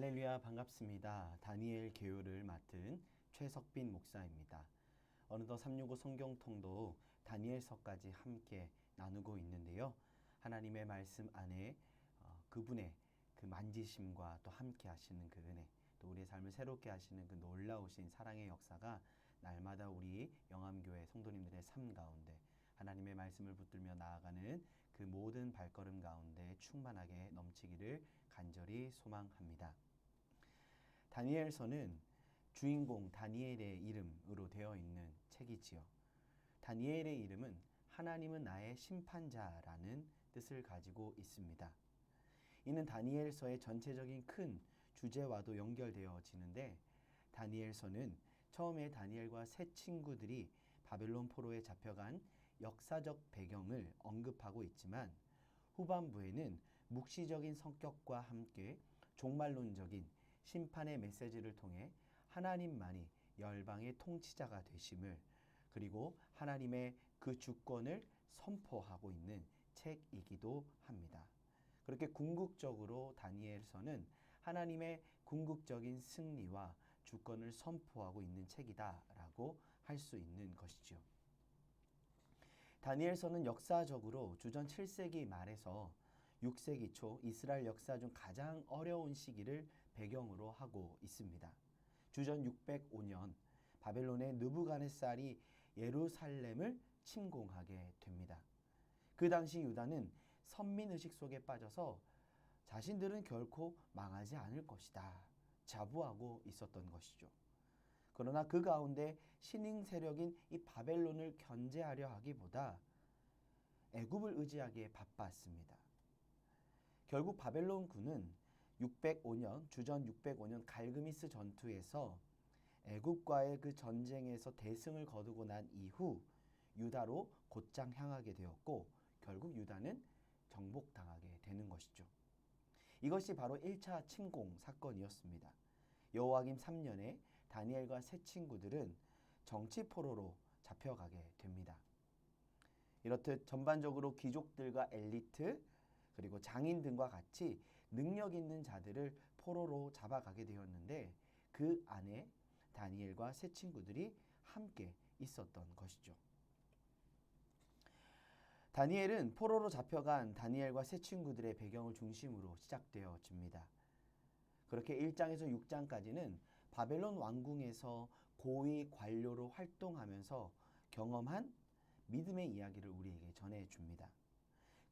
할렐루야, 반갑습니다. 다니엘 개요를 맡은 최석빈 목사입니다. 어느덧 365 성경통도 다니엘서까지 함께 나누고 있는데요. 하나님의 말씀 안에 그분의 그 만지심과 또 함께 하시는 그 은혜, 또 우리의 삶을 새롭게 하시는 그 놀라우신 사랑의 역사가 날마다 우리 영암교회 성도님들의 삶 가운데 하나님의 말씀을 붙들며 나아가는 그 모든 발걸음 가운데 충만하게 넘치기를 간절히 소망합니다. 다니엘서는 주인공 다니엘의 이름으로 되어 있는 책이지요. 다니엘의 이름은 하나님은 나의 심판자라는 뜻을 가지고 있습니다. 이는 다니엘서의 전체적인 큰 주제와도 연결되어지는데, 다니엘서는 처음에 다니엘과 세 친구들이 바벨론 포로에 잡혀간 역사적 배경을 언급하고 있지만, 후반부에는 묵시적인 성격과 함께 종말론적인 심판의 메시지를 통해 하나님만이 열방의 통치자가 되심을, 그리고 하나님의 그 주권을 선포하고 있는 책이기도 합니다. 그렇게 궁극적으로 다니엘서는 하나님의 궁극적인 승리와 주권을 선포하고 있는 책이다라고 할 수 있는 것이죠. 다니엘서는 역사적으로 주전 7세기 말에서 6세기 초 이스라엘 역사 중 가장 어려운 시기를 배경으로 하고 있습니다. 주전 605년 바벨론의 느부갓네살이 예루살렘을 침공하게 됩니다. 그 당시 유다는 선민의식 속에 빠져서 자신들은 결코 망하지 않을 것이다 자부하고 있었던 것이죠. 그러나 그 가운데 신흥 세력인 이 바벨론을 견제하려 하기보다 애굽을 의지하기에 바빴습니다. 결국 바벨론군은 605년 주전 605년 갈그미스 전투에서 애굽과의 그 전쟁에서 대승을 거두고 난 이후 유다로 곧장 향하게 되었고, 결국 유다는 정복당하게 되는 것이죠. 이것이 바로 1차 침공 사건이었습니다. 여호와김 3년에 다니엘과 세 친구들은 정치 포로로 잡혀가게 됩니다. 이렇듯 전반적으로 귀족들과 엘리트 그리고 장인 등과 같이 능력 있는 자들을 포로로 잡아가게 되었는데, 그 안에 다니엘과 세 친구들이 함께 있었던 것이죠. 다니엘은 포로로 잡혀간 다니엘과 세 친구들의 배경을 중심으로 시작되어집니다. 그렇게 1장에서 6장까지는 바벨론 왕궁에서 고위 관료로 활동하면서 경험한 믿음의 이야기를 우리에게 전해줍니다.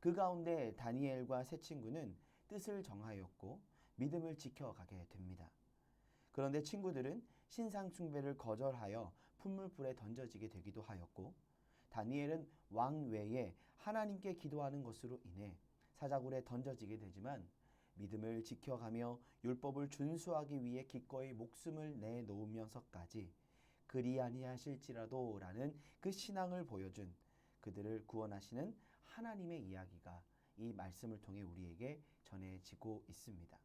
그 가운데 다니엘과 세 친구는 뜻을 정하였고 믿음을 지켜가게 됩니다. 그런데 친구들은 신상 숭배를 거절하여 풀물불에 던져지게 되기도 하였고, 다니엘은 왕 외에 하나님께 기도하는 것으로 인해 사자굴에 던져지게 되지만, 믿음을 지켜가며 율법을 준수하기 위해 기꺼이 목숨을 내놓으면서까지 그리 아니하실지라도 라는 그 신앙을 보여준 그들을 구원하시는 하나님의 이야기가 이 말씀을 통해 우리에게 전해지고 있습니다.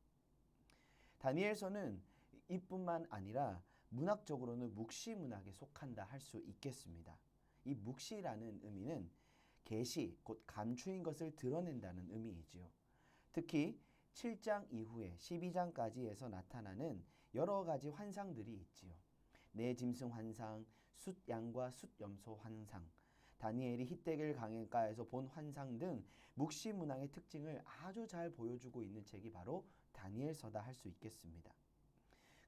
다니엘서는 이뿐만 아니라 문학적으로는 묵시 문학에 속한다 할 수 있겠습니다. 이 묵시라는 의미는 계시, 곧 감추인 것을 드러낸다는 의미이지요. 특히 7장 이후에 12장까지에서 나타나는 여러 가지 환상들이 있지요. 네 짐승 환상, 숫양과 숫염소 환상, 다니엘이 히데겔 강가에서 본 환상 등 묵시 문학의 특징을 아주 잘 보여주고 있는 책이 바로 다니엘서다 할 수 있겠습니다.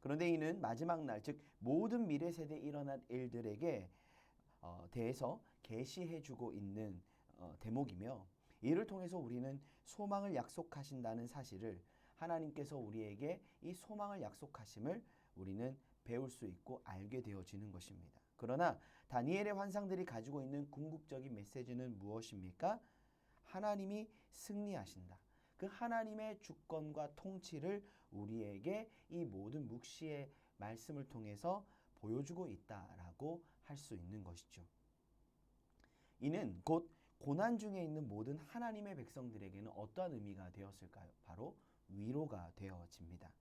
그런데 이는 마지막 날, 즉 모든 미래 세대에 일어날 일들에게 대해서 계시해주고 있는 대목이며, 이를 통해서 우리는 소망을 약속하신다는 사실을, 하나님께서 우리에게 이 소망을 약속하심을 우리는 배울 수 있고 알게 되어지는 것입니다. 그러나 다니엘의 환상들이 가지고 있는 궁극적인 메시지는 무엇입니까? 하나님이 승리하신다. 그 하나님의 주권과 통치를 우리에게 이 모든 묵시의 말씀을 통해서 보여주고 있다라고 할 수 있는 것이죠. 이는 곧 고난 중에 있는 모든 하나님의 백성들에게는 어떠한 의미가 되었을까요? 바로 위로가 되어집니다.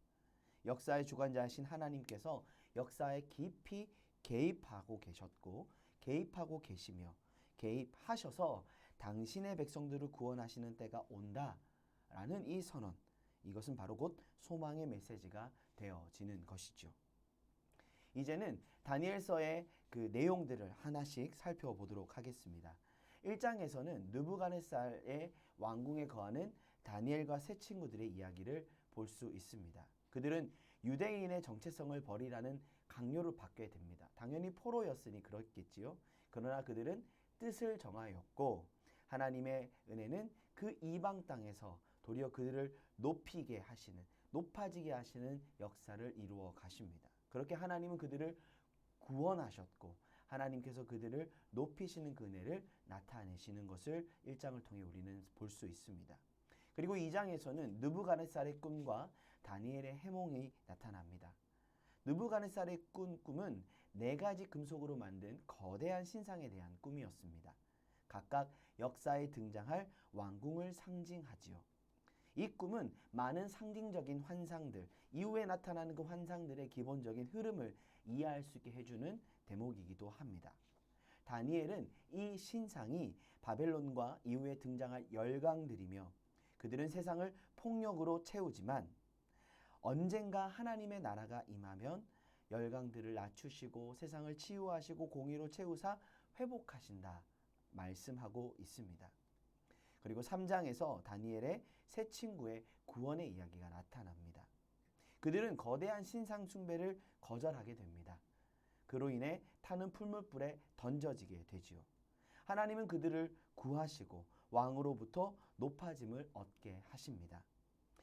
역사의 주관자이신 하나님께서 역사에 깊이 개입하고 계셨고 개입하고 계시며 개입하셔서 당신의 백성들을 구원하시는 때가 온다라는 이 선언, 이것은 바로 곧 소망의 메시지가 되어지는 것이죠. 이제는 다니엘서의 그 내용들을 하나씩 살펴보도록 하겠습니다. 1장에서는 느부갓네살의 왕궁에 거하는 다니엘과 세 친구들의 이야기를 볼 수 있습니다. 그들은 유대인의 정체성을 버리라는 강요를 받게 됩니다. 당연히 포로였으니 그렇겠지요. 그러나 그들은 뜻을 정하였고 하나님의 은혜는 그 이방 땅에서 도리어 그들을 높아지게 하시는 역사를 이루어 가십니다. 그렇게 하나님은 그들을 구원하셨고 하나님께서 그들을 높이시는 그 은혜를 나타내시는 것을 1장을 통해 우리는 볼 수 있습니다. 그리고 2장에서는 느부갓네살의 꿈과 다니엘의 해몽이 나타납니다. 느부갓네살의 꿈은 4가지 금속으로 만든 거대한 신상에 대한 꿈이었습니다. 각각 역사에 등장할 왕궁을 상징하지요. 이 꿈은 많은 상징적인 환상들, 이후에 나타나는 그 환상들의 기본적인 흐름을 이해할 수 있게 해주는 대목이기도 합니다. 다니엘은 이 신상이 바벨론과 이후에 등장할 열강들이며 그들은 세상을 폭력으로 채우지만 언젠가 하나님의 나라가 임하면 열강들을 낮추시고 세상을 치유하시고 공의로 채우사 회복하신다 말씀하고 있습니다. 그리고 3장에서 다니엘의 세 친구의 구원의 이야기가 나타납니다. 그들은 거대한 신상 숭배를 거절하게 됩니다. 그로 인해 타는 풀무불에 던져지게 되지요. 하나님은 그들을 구하시고 왕으로부터 높아짐을 얻게 하십니다.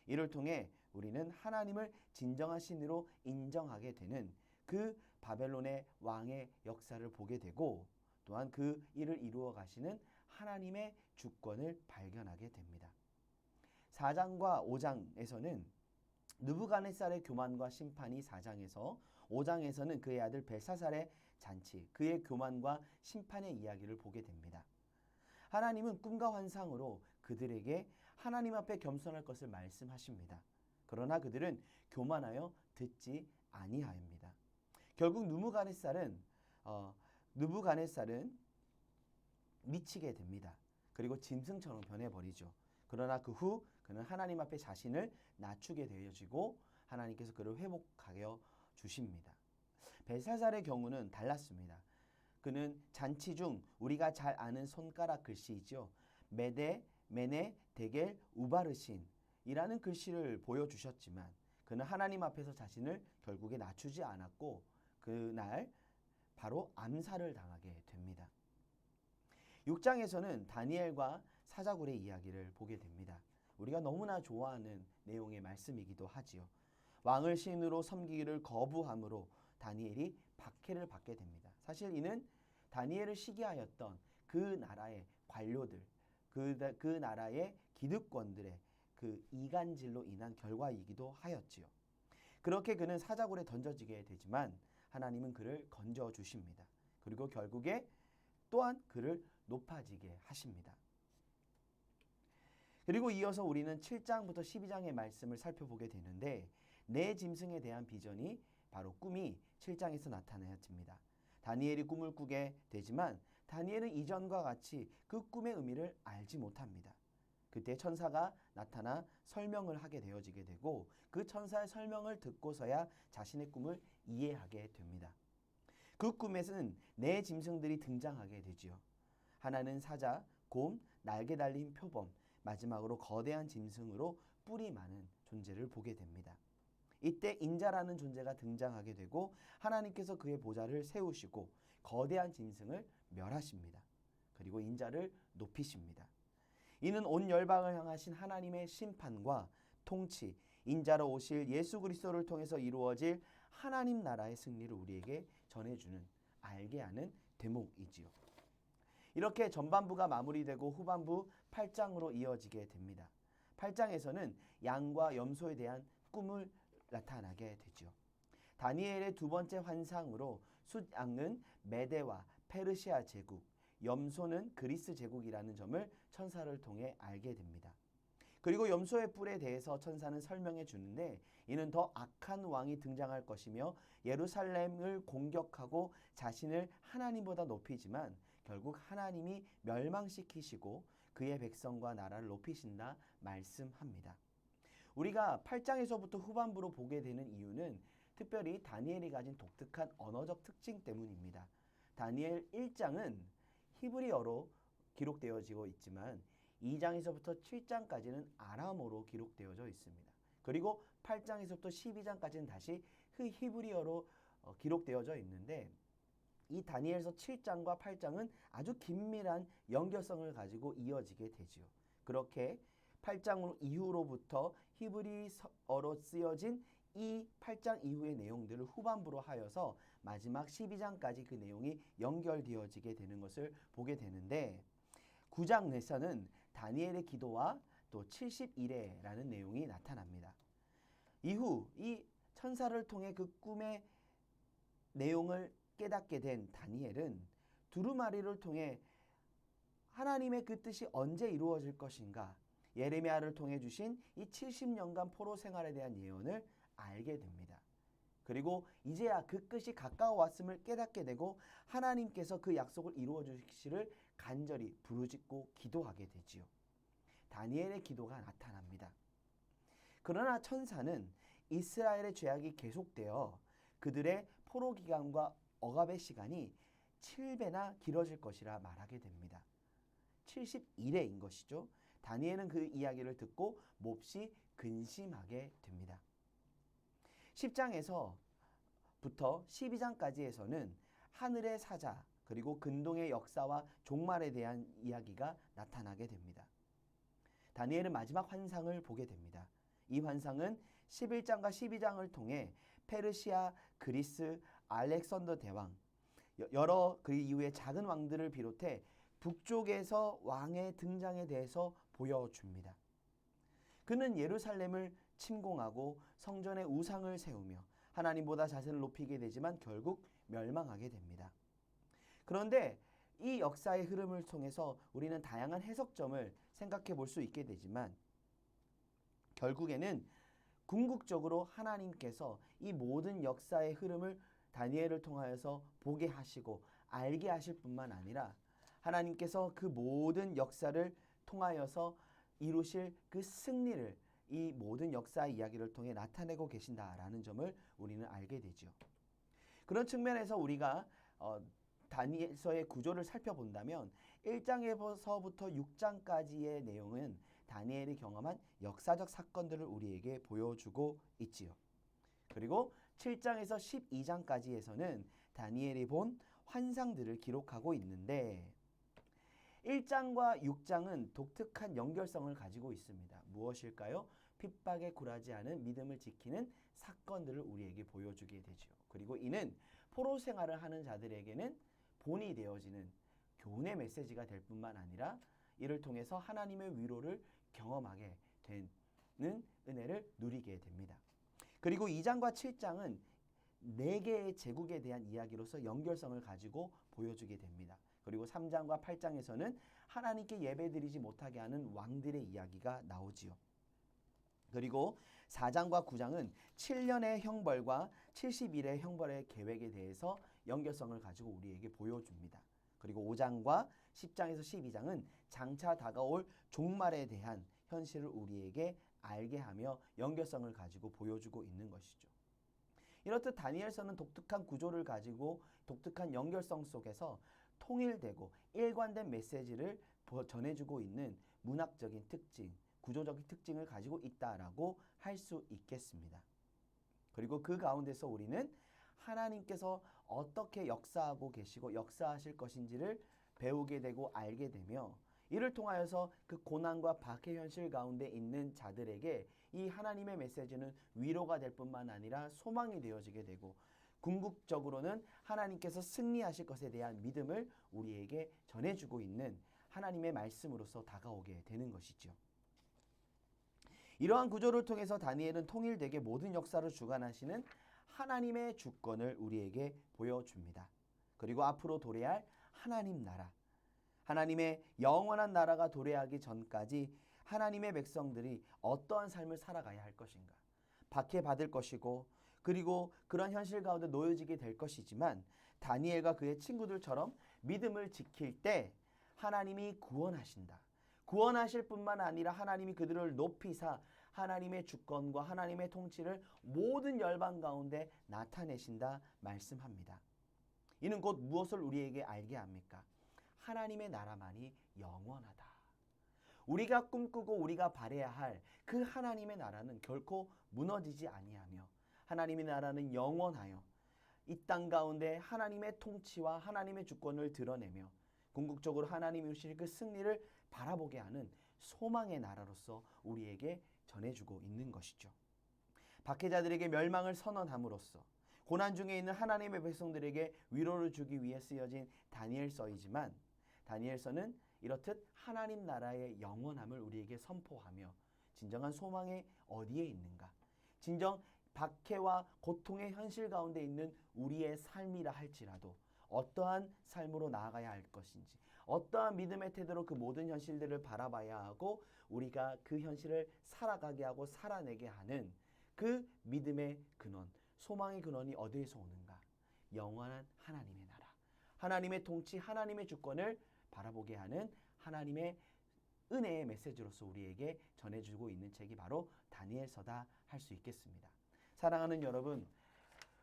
이를 통해 우리는 하나님을 진정한 신으로 인정하게 되는 그 바벨론의 왕의 역사를 보게 되고 또한 그 일을 이루어 가시는 하나님의 주권을 발견하게 됩니다. 4장과 5장에서는 느부갓네살의 교만과 심판이 4장에서 5장에서는 그의 아들 벨사살의 잔치, 그의 교만과 심판의 이야기를 보게 됩니다. 하나님은 꿈과 환상으로 그들에게 하나님 앞에 겸손할 것을 말씀하십니다. 그러나 그들은 교만하여 듣지 아니하입니다. 결국 느부갓네살은 미치게 됩니다. 그리고 짐승처럼 변해버리죠. 그러나 그 후 그는 하나님 앞에 자신을 낮추게 되어지고 하나님께서 그를 회복하여 주십니다. 벨사살의 경우는 달랐습니다. 그는 잔치 중 우리가 잘 아는 손가락 글씨이죠. 메네, 데겔, 우바르신이라는 글씨를 보여주셨지만 그는 하나님 앞에서 자신을 결국에 낮추지 않았고 그날 바로 암살을 당하게 됩니다. 6장에서는 다니엘과 사자굴의 이야기를 보게 됩니다. 우리가 너무나 좋아하는 내용의 말씀이기도 하지요. 왕을 신으로 섬기기를 거부함으로 다니엘이 박해를 받게 됩니다. 사실 이는 다니엘을 시기하였던 그 나라의 관료들, 그 나라의 기득권들의 그 이간질로 인한 결과이기도 하였지요. 그렇게 그는 사자굴에 던져지게 되지만 하나님은 그를 건져 주십니다. 그리고 결국에 또한 그를 높아지게 하십니다. 그리고 이어서 우리는 7장부터 12장의 말씀을 살펴보게 되는데 네 짐승에 대한 비전이 바로 꿈이 7장에서 나타나집니다. 다니엘이 꿈을 꾸게 되지만 다니엘은 이전과 같이 그 꿈의 의미를 알지 못합니다. 그때 천사가 나타나 설명을 하게 되어지게 되고 그 천사의 설명을 듣고서야 자신의 꿈을 이해하게 됩니다. 그 꿈에서는 네 짐승들이 등장하게 되지요. 하나는 사자, 곰, 날개 달린 표범, 마지막으로 거대한 짐승으로 뿔이 많은 존재를 보게 됩니다. 이때 인자라는 존재가 등장하게 되고 하나님께서 그의 보좌를 세우시고 거대한 짐승을 멸하십니다. 그리고 인자를 높이십니다. 이는 온 열방을 향하신 하나님의 심판과 통치, 인자로 오실 예수 그리스도를 통해서 이루어질 하나님 나라의 승리를 우리에게 전해주는 알게 하는 대목이지요. 이렇게 전반부가 마무리되고 후반부 8장으로 이어지게 됩니다. 8장에서는 양과 염소에 대한 꿈을 나타나게 되죠. 다니엘의 두 번째 환상으로 숫양은 메대와 페르시아 제국, 염소는 그리스 제국이라는 점을 천사를 통해 알게 됩니다. 그리고 염소의 뿔에 대해서 천사는 설명해 주는데 이는 더 악한 왕이 등장할 것이며 예루살렘을 공격하고 자신을 하나님보다 높이지만 결국 하나님이 멸망시키시고 그의 백성과 나라를 높이신다 말씀합니다. 우리가 8장에서부터 후반부로 보게 되는 이유는 특별히 다니엘이 가진 독특한 언어적 특징 때문입니다. 다니엘 1장은 히브리어로 기록되어지고 있지만 2장에서부터 7장까지는 아람어로 기록되어져 있습니다. 그리고 8장에서부터 12장까지는 다시 히브리어로 기록되어져 있는데 이 다니엘서 7장과 8장은 아주 긴밀한 연결성을 가지고 이어지게 되지요. 그렇게 8장 이후로부터 히브리어로 쓰여진 이 8장 이후의 내용들을 후반부로 하여서 마지막 12장까지 그 내용이 연결되어지게 되는 것을 보게 되는데 9장 내서는 다니엘의 기도와 또 70일에라는 내용이 나타납니다. 이후 이 천사를 통해 그 꿈의 내용을 깨닫게 된 다니엘은 두루마리를 통해 하나님의 그 뜻이 언제 이루어질 것인가 예레미야를 통해 주신 이 70년간 포로 생활에 대한 예언을 알게 됩니다. 그리고 이제야 그 끝이 가까워 왔음을 깨닫게 되고 하나님께서 그 약속을 이루어 주시기를 간절히 부르짖고 기도하게 되지요. 다니엘의 기도가 나타납니다. 그러나 천사는 이스라엘의 죄악이 계속되어 그들의 포로 기간과 억압의 시간이 7배나 길어질 것이라 말하게 됩니다. 70일에인 것이죠. 다니엘은 그 이야기를 듣고 몹시 근심하게 됩니다. 10장에서부터 12장까지에서는 하늘의 사자 그리고 근동의 역사와 종말에 대한 이야기가 나타나게 됩니다. 다니엘은 마지막 환상을 보게 됩니다. 이 환상은 11장과 12장을 통해 페르시아, 그리스, 알렉산더 대왕, 여러 그 이후의 작은 왕들을 비롯해 북쪽에서 왕의 등장에 대해서 보여줍니다. 그는 예루살렘을 침공하고 성전에 우상을 세우며 하나님보다 자신을 높이게 되지만 결국 멸망하게 됩니다. 그런데 이 역사의 흐름을 통해서 우리는 다양한 해석점을 생각해 볼 수 있게 되지만 결국에는 궁극적으로 하나님께서 이 모든 역사의 흐름을 다니엘을 통하여서 보게 하시고 알게 하실 뿐만 아니라 하나님께서 그 모든 역사를 통하여서 이루실 그 승리를 이 모든 역사 이야기를 통해 나타내고 계신다라는 점을 우리는 알게 되죠. 그런 측면에서 우리가 다니엘서의 구조를 살펴본다면 1장에서부터 6장까지의 내용은 다니엘이 경험한 역사적 사건들을 우리에게 보여주고 있지요. 그리고 7장에서 12장까지에서는 다니엘이 본 환상들을 기록하고 있는데 1장과 6장은 독특한 연결성을 가지고 있습니다. 무엇일까요? 핍박에 굴하지 않은 믿음을 지키는 사건들을 우리에게 보여주게 되죠. 그리고 이는 포로 생활을 하는 자들에게는 본이 되어지는 교훈의 메시지가 될 뿐만 아니라 이를 통해서 하나님의 위로를 경험하게 되는 은혜를 누리게 됩니다. 그리고 2장과 7장은 4개의 제국에 대한 이야기로서 연결성을 가지고 보여주게 됩니다. 그리고 3장과 8장에서는 하나님께 예배드리지 못하게 하는 왕들의 이야기가 나오지요. 그리고 4장과 9장은 7년의 형벌과 70일의 형벌의 계획에 대해서 연결성을 가지고 우리에게 보여줍니다. 그리고 5장과 10장에서 12장은 장차 다가올 종말에 대한 현실을 우리에게 알게 하며 연결성을 가지고 보여주고 있는 것이죠. 이렇듯 다니엘서는 독특한 구조를 가지고 독특한 연결성 속에서 통일되고 일관된 메시지를 전해주고 있는 문학적인 특징, 구조적인 특징을 가지고 있다라고 할 수 있겠습니다. 그리고 그 가운데서 우리는 하나님께서 어떻게 역사하고 계시고 역사하실 것인지를 배우게 되고 알게 되며 이를 통하여서 그 고난과 박해 현실 가운데 있는 자들에게 이 하나님의 메시지는 위로가 될 뿐만 아니라 소망이 되어지게 되고 궁극적으로는 하나님께서 승리하실 것에 대한 믿음을 우리에게 전해주고 있는 하나님의 말씀으로서 다가오게 되는 것이죠. 이러한 구조를 통해서 다니엘은 통일되게 모든 역사를 주관하시는 하나님의 주권을 우리에게 보여줍니다. 그리고 앞으로 도래할 하나님 나라, 하나님의 영원한 나라가 도래하기 전까지 하나님의 백성들이 어떠한 삶을 살아가야 할 것인가, 박해받을 것이고 그리고 그런 현실 가운데 놓여지게 될 것이지만 다니엘과 그의 친구들처럼 믿음을 지킬 때 하나님이 구원하신다. 구원하실 뿐만 아니라 하나님이 그들을 높이사 하나님의 주권과 하나님의 통치를 모든 열방 가운데 나타내신다 말씀합니다. 이는 곧 무엇을 우리에게 알게 합니까? 하나님의 나라만이 영원하다. 우리가 꿈꾸고 우리가 바라야 할 그 하나님의 나라는 결코 무너지지 아니하며 하나님의 나라는 영원하여 이 땅 가운데 하나님의 통치와 하나님의 주권을 드러내며 궁극적으로 하나님이 주실 그 승리를 바라보게 하는 소망의 나라로서 우리에게 전해주고 있는 것이죠. 박해자들에게 멸망을 선언함으로써 고난 중에 있는 하나님의 백성들에게 위로를 주기 위해 쓰여진 다니엘서이지만 다니엘서는 이렇듯 하나님 나라의 영원함을 우리에게 선포하며 진정한 소망이 어디에 있는가? 진정 박해와 고통의 현실 가운데 있는 우리의 삶이라 할지라도 어떠한 삶으로 나아가야 할 것인지 어떠한 믿음의 태도로 그 모든 현실들을 바라봐야 하고 우리가 그 현실을 살아가게 하고 살아내게 하는 그 믿음의 근원, 소망의 근원이 어디에서 오는가? 영원한 하나님의 나라, 하나님의 통치, 하나님의 주권을 바라보게 하는 하나님의 은혜의 메시지로서 우리에게 전해주고 있는 책이 바로 다니엘서다 할 수 있겠습니다. 사랑하는 여러분,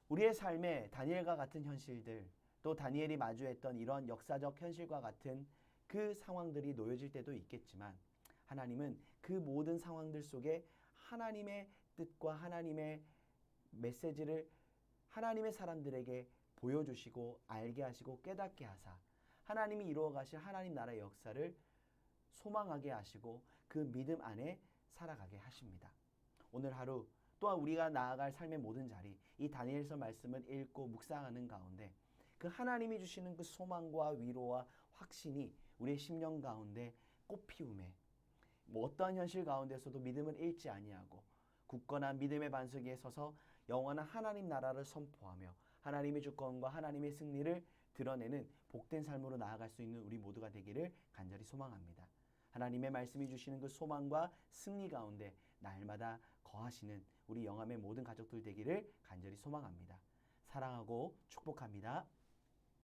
우리의 삶에 다니엘과 같은 현실들, 또 다니엘이 마주했던 이런 역사적 현실과 같은 그 상황들이 놓여질 때도 있겠지만 하나님은 그 모든 상황들 속에 하나님의 뜻과 하나님의 메시지를 하나님의 사람들에게 보여주시고 알게 하시고 깨닫게 하사 하나님이 이루어 가실 하나님 나라의 역사를 소망하게 하시고 그 믿음 안에 살아가게 하십니다. 오늘 하루 또한 우리가 나아갈 삶의 모든 자리, 이 다니엘서 말씀을 읽고 묵상하는 가운데 그 하나님이 주시는 그 소망과 위로와 확신이 우리의 심령 가운데 꽃피움에 어떠한 현실 가운데서도 믿음을 잃지 아니하고 굳건한 믿음의 반석 위에 서서 영원한 하나님 나라를 선포하며 하나님의 주권과 하나님의 승리를 드러내는 복된 삶으로 나아갈 수 있는 우리 모두가 되기를 간절히 소망합니다. 하나님의 말씀이 주시는 그 소망과 승리 가운데 날마다 거하시는 우리 영암의 모든 가족들 되기를 간절히 소망합니다. 사랑하고 축복합니다.